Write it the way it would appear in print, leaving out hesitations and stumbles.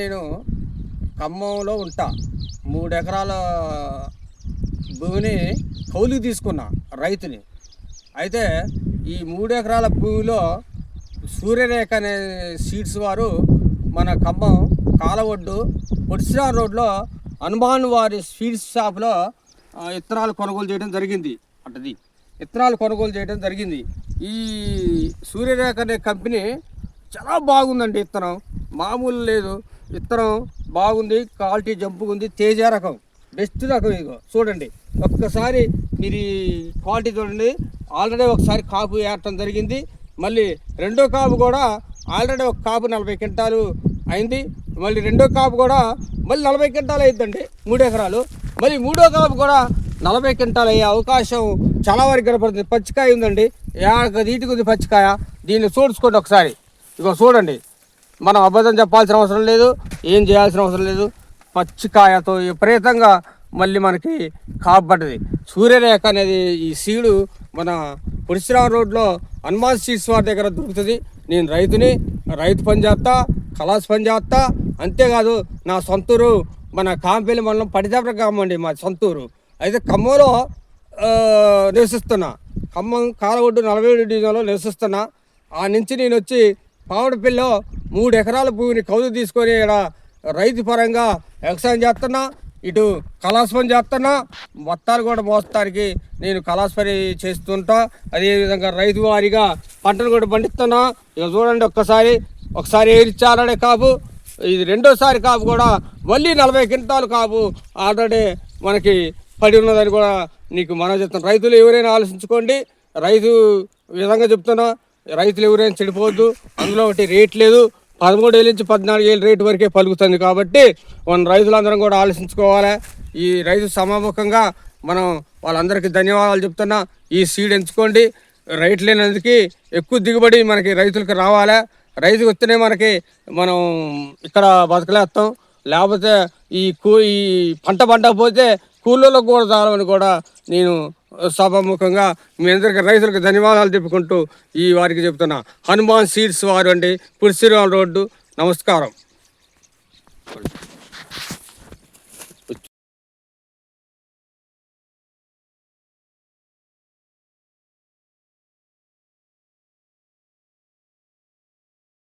నేను ఖమ్మంలో ఉంటా. 3 ఎకరాల భూమిని కౌలుకి తీసుకున్నా రైతుని. అయితే ఈ 3 ఎకరాల భూమిలో సూర్యరేఖ అనే సీడ్స్ వారు మన ఖమ్మం కాలవొడ్డు పొడిసిరా రోడ్లో హనుమాన్ వారి సీడ్స్ షాప్లో విత్తనాలు కొనుగోలు చేయడం జరిగింది. విత్తనాలు కొనుగోలు చేయడం జరిగింది. ఈ సూర్యరేఖ అనే కంపెనీ చాలా బాగుందండి. విత్తనం మామూలు లేదు. విత్తనం బాగుంది, క్వాలిటీ జంపుగా ఉంది. తేజ రకం, బెస్ట్ రకం. ఇగో చూడండి, ఒక్కసారి మీరు ఈ క్వాలిటీ చూడండి. ఆల్రెడీ ఒకసారి కాపు ఏరటం జరిగింది. మళ్ళీ రెండో కాపు కూడా ఆల్రెడీ ఒక కాపు 40 క్వింటాలు అయింది. మళ్ళీ రెండో కాపు కూడా మళ్ళీ 40 క్వింటాలు అయిందండి. 3 ఎకరాలు. మళ్ళీ మూడో కాపు కూడా 40 క్వింటాలు అయ్యే అవకాశం చాలా వరకు కనపడుతుంది. పచ్చికాయ ఉందండి, నీటికి ఉంది పచ్చికాయ. దీన్ని చూసుకోండి ఒకసారి. ఇగో చూడండి, మనం అబద్ధం చెప్పాల్సిన అవసరం లేదు, ఏం చేయాల్సిన అవసరం లేదు. పచ్చికాయతో విపరీతంగా మళ్ళీ మనకి కాపబడ్డది. సూర్యరేఖ అనేది ఈ సీడు మన పొడిసిరా రోడ్లో హనుమాన్ సీడ్స్ వారి దగ్గర దొరుకుతుంది. నేను రైతుని, రైతు పని చేస్తా, కలాస్ పని చేస్తా. అంతేకాదు నా సొంతూరు మన కాంపల్లి మండలం పడిదాపర గ్రామం అండి మా సొంతూరు. అయితే ఖమ్మంలో నివసిస్తున్నా. ఖమ్మం కాలవొడ్డు 47 డివిజన్లో నివసిస్తున్నా. ఆ నుంచి నేను వచ్చి పావడపల్లిలో 3 ఎకరాల భూమిని కౌలు తీసుకొని ఇక్కడ రైతు పరంగా వ్యవసాయం చేస్తున్నా, ఇటు కలాస్ పని చేస్తున్నా. మొత్తాలు కూడా మోస్తానికి నేను కలాస్ పని చేస్తుంటా. అదేవిధంగా రైతు వారిగా పంటలు కూడా పండిస్తున్నా. ఇక చూడండి, ఒకసారి ఏరిచ్చారనే కాపు, ఇది రెండోసారి కాపు కూడా మళ్ళీ 40 క్వింటాలు కాపు ఆల్రెడీ మనకి పడి ఉన్నదని కూడా నీకు మనం చెప్తాను. రైతులు ఎవరైనా ఆలోచించుకోండి. రైతు విధంగా చెప్తున్నా, రైతులు ఎవరైనా చెడిపోవద్దు. అందులో ఒకటి రేట్ లేదు, 13 ఏళ్ళ నుంచి 14 ఏళ్ళ రేటు వరకే పలుకుతుంది. కాబట్టి మన రైతులందరం కూడా ఆలోచించుకోవాలి. ఈ రైతు సమాముఖంగా మనం వాళ్ళందరికీ ధన్యవాదాలు చెప్తున్నా. ఈ సీడ్ ఎంచుకోండి. రైతు లేనందుకు ఎక్కువ దిగుబడి మనకి రైతులకు రావాలి. రైతుకు వస్తేనే మనం ఇక్కడ బతకలేస్తాం. లేకపోతే ఈ పంట పండకపోతే కూలీలకు కూడా చాలని కూడా నేను సభాముఖంగా మీ అందరికీ రైతులకు ధన్యవాదాలు చెప్పుకుంటూ ఈ వారికి చెప్తున్నా. హనుమాన్ సీడ్స్ వారు అండి, పొడిసిరా రోడ్డు. నమస్కారం.